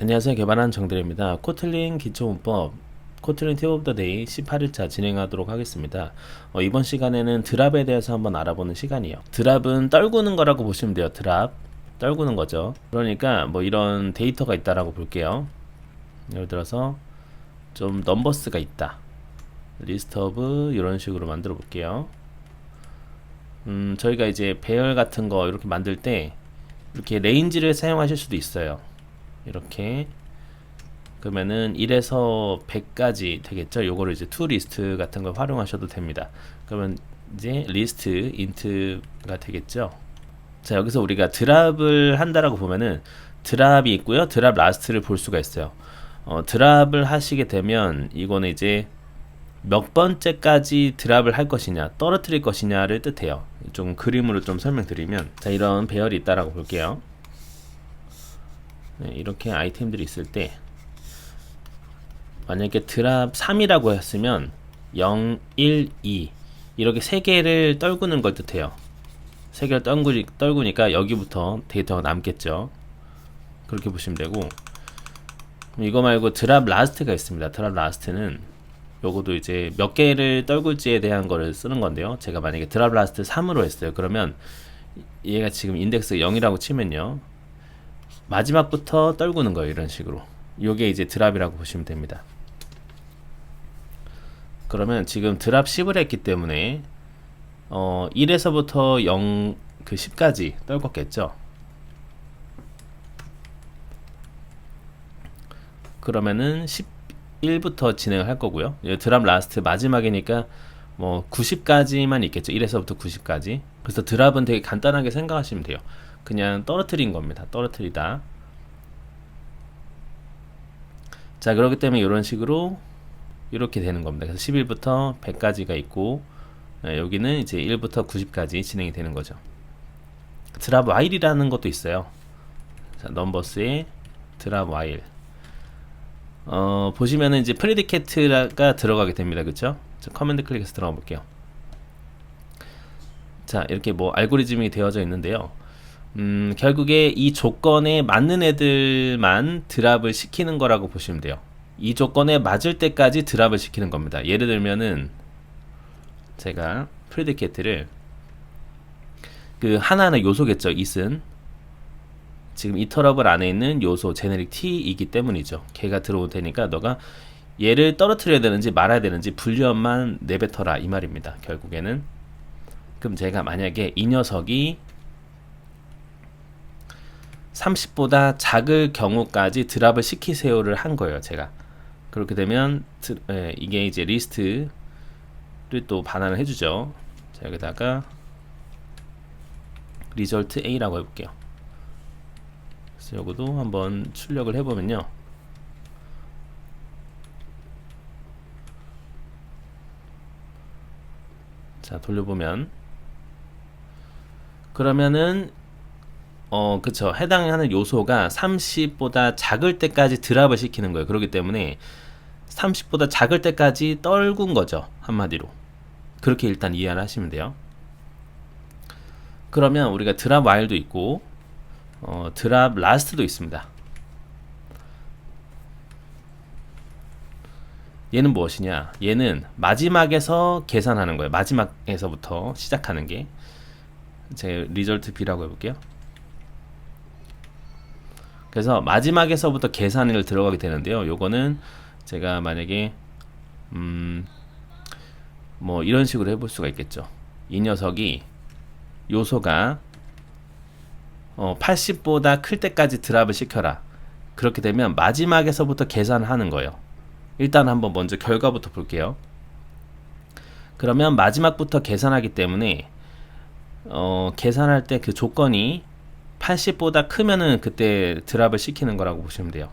안녕하세요. 개발한 정들입니다. 코틀린 기초문법 코틀린 팁 오브 더 데이 18일차 진행하도록 하겠습니다. 이번 시간에는 드랍에 대해서 한번 알아보는 시간이에요. 드랍은 떨구는 거라고 보시면 돼요. 드랍 떨구는 거죠. 그러니까 뭐 이런 데이터가 있다라고 볼게요. 예를 들어서 좀 넘버스가 있다. 리스트 오브 이런 식으로 만들어 볼게요. 저희가 이제 배열 같은 거 이렇게 만들 때 이렇게 레인지를 사용하실 수도 있어요. 이렇게 그러면은 1에서 100까지 되겠죠. 요거를 이제 to 리스트 같은 걸 활용하셔도 됩니다. 그러면 이제 리스트 인트가 되겠죠. 자, 여기서 우리가 드랍을 한다라고 보면은 드랍이 있고요. 드랍 라스트를 볼 수가 있어요. 드랍을 하시게 되면 이거는 이제 몇 번째까지 드랍을 할 것이냐, 떨어뜨릴 것이냐를 뜻해요. 좀 그림으로 좀 설명드리면, 자, 이런 배열이 있다라고 볼게요. 네, 이렇게 아이템들이 있을 때 만약에 드랍 3이라고 했으면 0, 1, 2 이렇게 3개를 떨구는 걸 뜻해요. 3개를 떨구니까 여기부터 데이터가 남겠죠. 그렇게 보시면 되고, 이거 말고 드랍 라스트가 있습니다. 드랍 라스트는 요거도 이제 몇 개를 떨굴지에 대한 거를 쓰는 건데요. 제가 만약에 드랍 라스트 3으로 했어요. 그러면 얘가 지금 인덱스 0이라고 치면요, 마지막부터 떨구는 거예요. 이런 식으로. 요게 이제 드랍이라고 보시면 됩니다. 그러면 지금 드랍 10을 했기 때문에 1에서부터 0, 10까지 떨궜겠죠. 그러면은 11부터 진행을 할 거고요. 드랍 라스트 마지막이니까 뭐 90까지만 있겠죠. 1에서부터 90까지. 그래서 드랍은 되게 간단하게 생각하시면 돼요. 그냥 떨어뜨린 겁니다. 떨어뜨리다. 자, 그렇기 때문에 이런 식으로 이렇게 되는 겁니다. 그래서 11부터 100까지가 있고, 여기는 이제 1부터 90까지 진행이 되는 거죠. 드랍 while이라는 것도 있어요. 자, 넘버스에 드랍 while. 보시면은 이제 프리디케이트가 들어가게 됩니다. 그쵸? 자, 커맨드 클릭해서 들어가 볼게요. 자, 이렇게 뭐 알고리즘이 되어져 있는데요. 결국에 이 조건에 맞는 애들만 드랍을 시키는 거라고 보시면 돼요. 이 조건에 맞을 때까지 드랍을 시키는 겁니다. 예를 들면은 제가 프리디케이트를 그 하나하나 요소겠죠. it은 지금 이터러블 안에 있는 요소 제네릭 t이기 때문이죠. 걔가 들어올 테니까 너가 얘를 떨어뜨려야 되는지 말아야 되는지 분류엄만 내뱉어라 이 말입니다. 결국에는. 그럼 제가 만약에 이 녀석이 30보다 작을 경우까지 드랍을 시키세요를 한 거예요. 제가. 그렇게 되면 이게 이제 리스트를 또 반환을 해주죠. 자, 여기다가 result A라고 해볼게요. 그래서 요거도 한번 출력을 해보면요. 자, 돌려보면 그러면은 그쵸. 해당하는 요소가 30보다 작을 때까지 드랍을 시키는 거예요. 그렇기 때문에 30보다 작을 때까지 떨군 거죠. 한마디로. 그렇게 일단 이해를 하시면 돼요. 그러면 우리가 드랍 while도 있고 드랍 last도 있습니다. 얘는 무엇이냐? 얘는 마지막에서 계산하는 거예요. 마지막에서부터 시작하는 게. 제 result B라고 해볼게요. 그래서 마지막에서부터 계산을 들어가게 되는데요. 요거는 제가 만약에 뭐 이런 식으로 해볼 수가 있겠죠. 이 녀석이 요소가 80보다 클 때까지 드랍을 시켜라. 그렇게 되면 마지막에서부터 계산을 하는 거예요. 일단 한번 먼저 결과부터 볼게요. 그러면 마지막부터 계산하기 때문에 계산할 때 그 조건이 80보다 크면은 그때 드랍을 시키는 거라고 보시면 돼요.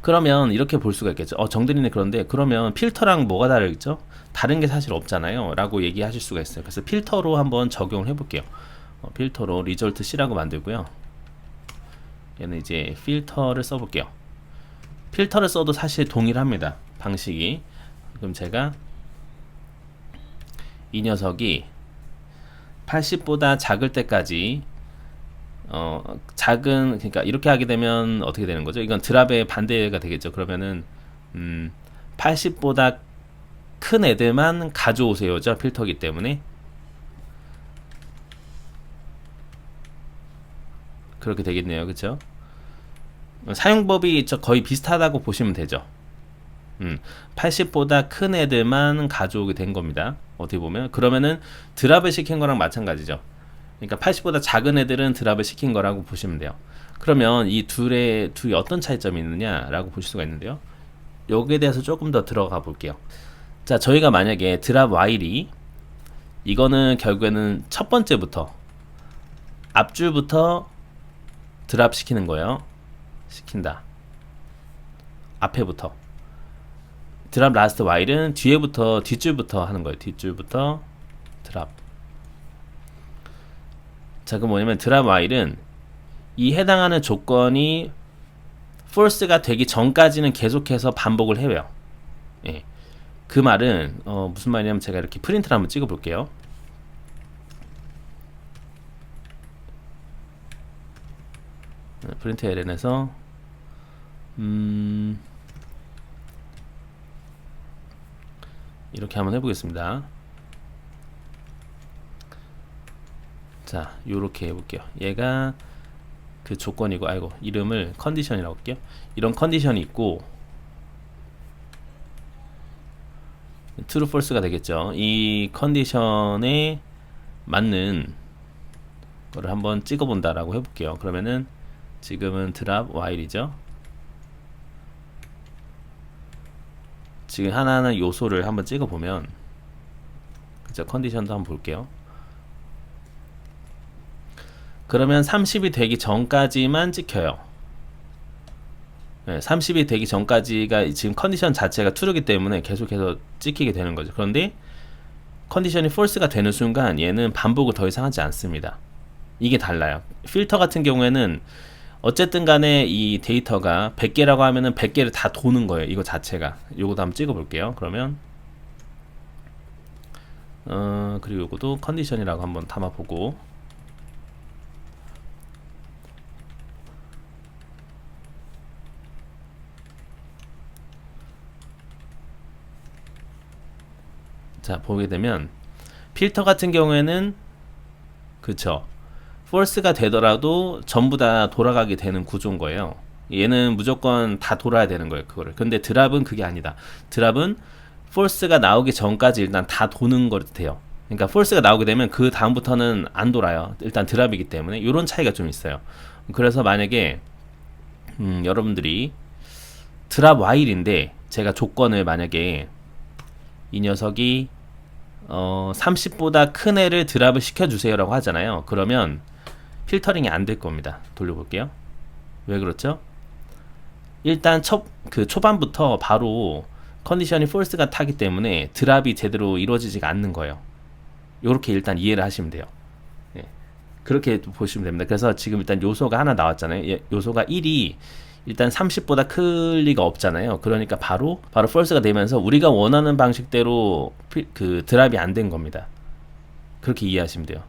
그러면 이렇게 볼 수가 있겠죠. 정들이네. 그런데 그러면 필터랑 뭐가 다르겠죠? 다른 게 사실 없잖아요 라고 얘기하실 수가 있어요. 그래서 필터로 한번 적용을 해볼게요. 필터로 result C라고 만들고요. 얘는 이제 필터를 써볼게요. 필터를 써도 사실 동일합니다. 방식이. 그럼 제가 이 녀석이 80보다 작을 때까지 작은, 그러니까 이렇게 하게 되면 어떻게 되는 거죠? 이건 드랍의 반대가 되겠죠. 그러면은 80보다 큰 애들만 가져오세요죠. 필터기 때문에. 그렇게 되겠네요. 그쵸? 사용법이 거의 비슷하다고 보시면 되죠. 80보다 큰 애들만 가져오게 된 겁니다. 어떻게 보면. 그러면은 드랍을 시킨 거랑 마찬가지죠. 그러니까 80보다 작은 애들은 드랍을 시킨 거라고 보시면 돼요. 그러면 이 둘이 어떤 차이점이 있느냐라고 보실 수가 있는데요. 여기에 대해서 조금 더 들어가 볼게요. 자, 저희가 만약에 드랍 와일이 이거는 결국에는 첫 번째부터 앞줄부터 드랍 시키는 거예요. 시킨다. 앞에부터. 드랍 라스트 와일은 뒤에부터 뒷줄부터 하는 거예요. 뒷줄부터 드랍. 자, 그럼 뭐냐면 드랍 와일은 이 해당하는 조건이 false가 되기 전까지는 계속해서 반복을 해요. 예. 그 말은 무슨 말이냐면 제가 이렇게 프린트를 한번 찍어 볼게요. 프린트 ln에서 이렇게 한번 해보겠습니다. 자, 요렇게 해볼게요. 얘가 그 조건이고, 아이고, 이름을 컨디션이라고 할게요. 이런 컨디션이 있고, true, false가 되겠죠. 이 컨디션에 맞는 거를 한번 찍어본다라고 해볼게요. 그러면은 지금은 드랍 while이죠. 지금 하나하나 요소를 한번 찍어보면, 그죠? 컨디션도 한번 볼게요. 그러면 30이 되기 전까지만 찍혀요. 네, 30이 되기 전까지가 지금 컨디션 자체가 true이기 때문에 계속해서 찍히게 되는 거죠. 그런데 컨디션이 false가 되는 순간 얘는 반복을 더 이상 하지 않습니다. 이게 달라요. 필터 같은 경우에는 어쨌든 간에 이 데이터가 100개라고 하면은 100개를 다 도는 거예요. 이거 자체가. 요거도 한번 찍어 볼게요. 그러면 그리고 요거도 컨디션이라고 한번 담아 보고, 자, 보게 되면 필터 같은 경우에는 그쵸, false가 되더라도 전부 다 돌아가게 되는 구조인 거예요. 얘는 무조건 다 돌아야 되는 거예요, 그거를. 근데 드랍은 그게 아니다. 드랍은 false가 나오기 전까지 일단 다 도는 거 같아요. 그러니까 false가 나오게 되면 그 다음부터는 안 돌아요. 일단 드랍이기 때문에. 이런 차이가 좀 있어요. 그래서 만약에 여러분들이 드랍 while인데 제가 조건을 만약에 이 녀석이 30보다 큰 애를 드랍을 시켜주세요 라고 하잖아요. 그러면 필터링이 안 될 겁니다. 돌려볼게요. 왜 그렇죠? 일단 초반부터 바로 컨디션이 false가 타기 때문에 드랍이 제대로 이루어지지가 않는 거예요. 이렇게 일단 이해를 하시면 돼요. 예. 그렇게 보시면 됩니다. 그래서 지금 일단 요소가 하나 나왔잖아요. 요소가 1이 일단 30보다 클 리가 없잖아요. 그러니까 바로 false가 되면서 우리가 원하는 방식대로 그 드랍이 안 된 겁니다. 그렇게 이해하시면 돼요.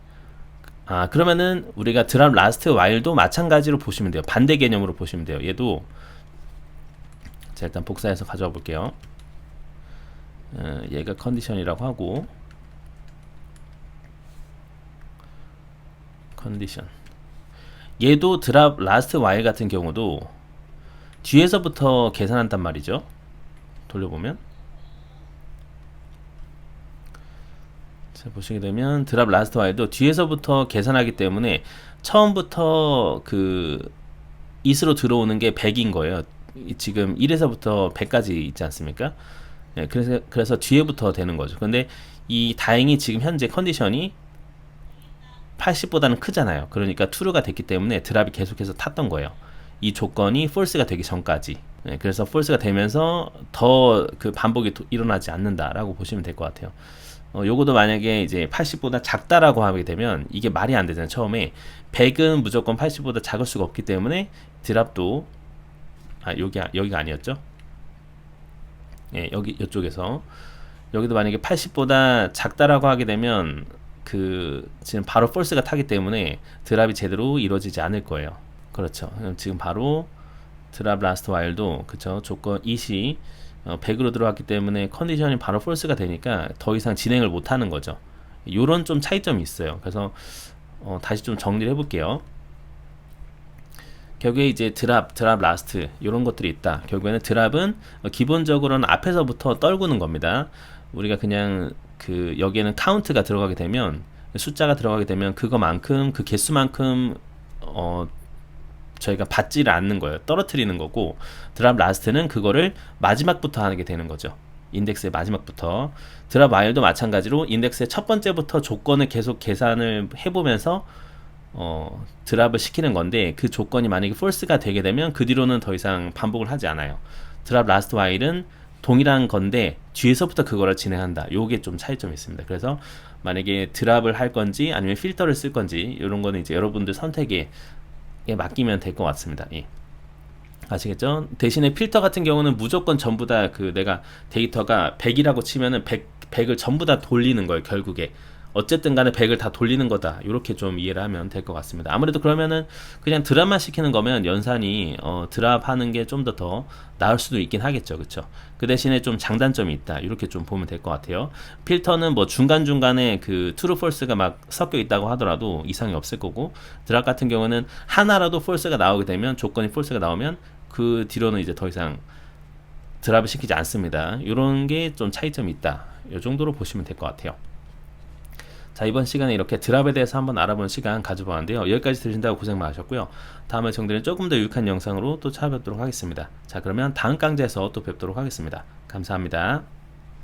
그러면은 우리가 드랍 라스트 와일도 마찬가지로 보시면 돼요. 반대 개념으로 보시면 돼요. 얘도 자, 일단 복사해서 가져와 볼게요. 얘가 컨디션이라고 하고, 컨디션, 얘도 드랍 라스트 와일 같은 경우도 뒤에서부터 계산한단 말이죠. 돌려보면, 자, 보시게 되면 드랍 라스트 와일도 뒤에서부터 계산하기 때문에 처음부터 그 it으로 들어오는 게 100인 거예요. 지금 1에서부터 100까지 있지 않습니까? 네, 그래서 뒤에부터 되는 거죠. 근데 다행히 지금 현재 컨디션이 80보다는 크잖아요. 그러니까 true가 됐기 때문에 드랍이 계속해서 탔던 거예요. 이 조건이 false가 되기 전까지. 네, 그래서 false가 되면서 더 그 반복이 일어나지 않는다라고 보시면 될 것 같아요. 요거도 만약에 이제 80보다 작다라고 하게 되면 이게 말이 안 되잖아요. 처음에 100은 무조건 80보다 작을 수가 없기 때문에 드랍도 여기가 아니었죠? 예, 이쪽에서 여기도 만약에 80보다 작다라고 하게 되면 지금 바로 폴스가 타기 때문에 드랍이 제대로 이루어지지 않을 거예요. 그렇죠. 지금 바로 드랍 라스트 와일도 그쵸, 조건 이시 100으로 들어갔기 때문에 컨디션이 바로 폴스가 되니까 더 이상 진행을 못 하는 거죠. 요런 좀 차이점이 있어요. 그래서 다시 좀 정리를 해볼게요. 결국에 이제 드랍 라스트 이런 것들이 있다. 결국에는 드랍은 기본적으로는 앞에서부터 떨구는 겁니다. 우리가 그냥 여기에는 카운트가 들어가게 되면, 숫자가 들어가게 되면 그거만큼, 그 개수만큼 저희가 받지를 않는 거예요. 떨어뜨리는 거고, 드랍 라스트는 그거를 마지막부터 하게 되는 거죠. 인덱스의 마지막부터. 드랍 와일도 마찬가지로 인덱스의 첫 번째부터 조건을 계속 계산을 해보면서 드랍을 시키는 건데, 그 조건이 만약에 false가 되게 되면 그 뒤로는 더 이상 반복을 하지 않아요. 드랍 라스트 와일은 동일한 건데 뒤에서부터 그거를 진행한다. 요게 좀 차이점이 있습니다. 그래서 만약에 드랍을 할 건지 아니면 필터를 쓸 건지 이런 거는 이제 여러분들 선택에 맡기면 될 것 같습니다. 예. 아시겠죠? 대신에 필터 같은 경우는 무조건 전부 다 내가 데이터가 100이라고 치면은 100을 전부 다 돌리는 거예요. 결국에 어쨌든 간에 100을 다 돌리는 거다. 이렇게 좀 이해를 하면 될 것 같습니다. 아무래도 그러면은 그냥 드랍만 시키는 거면 연산이 드랍하는 게 좀 더 나을 수도 있긴 하겠죠. 그쵸? 그 대신에 좀 장단점이 있다. 이렇게 좀 보면 될 것 같아요. 필터는 뭐 중간중간에 true false가 막 섞여 있다고 하더라도 이상이 없을 거고, 드랍 같은 경우는 하나라도 false가 나오게 되면, 조건이 false가 나오면 그 뒤로는 이제 더 이상 드랍을 시키지 않습니다. 이런 게 좀 차이점이 있다. 이 정도로 보시면 될 것 같아요. 자, 이번 시간에 이렇게 드랍에 대해서 한번 알아보는 시간 가져보았는데요. 여기까지 들으신다고 고생 많으셨고요. 다음에 정리는 조금 더 유익한 영상으로 또 찾아뵙도록 하겠습니다. 자, 그러면 다음 강좌에서 또 뵙도록 하겠습니다. 감사합니다.